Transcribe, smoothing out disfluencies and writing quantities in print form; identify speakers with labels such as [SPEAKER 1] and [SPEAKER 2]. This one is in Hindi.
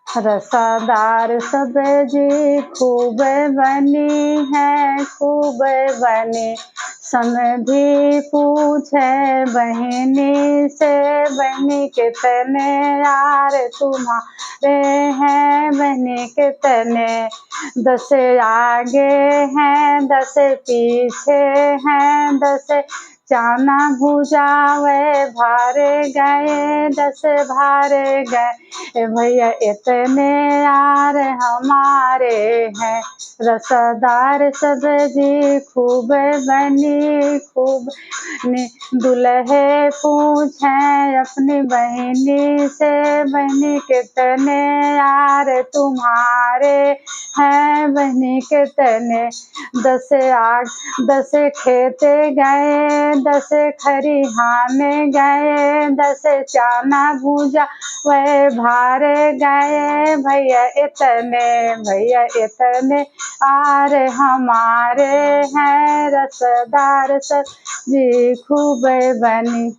[SPEAKER 1] रसादार सब्जी खूब बनी है, खूब बनी। समधी पूछे बहिनी से, बहनी कितने यार तुम्हारे हैं, बहनी कितने। 10 आगे हैं 10 पीछे हैं, 10 चाना भुजावे भारे गए, 10 भारे गए। भैया इतने यार हमारे हैं, रसदार सब्जी खूब बनी, खूब बनी। दुल्हे पूछे अपनी बहनी से, बहनी कितने यार तुम्हारे हैं, बहनी कितने। 10 खेते गए, 10 खरिहाने गए, 10 चाना भूजा वह भारे गए। भैया इतने, भैया इतने आर हमारे हैं, रसदार सब्जी खूब बनी।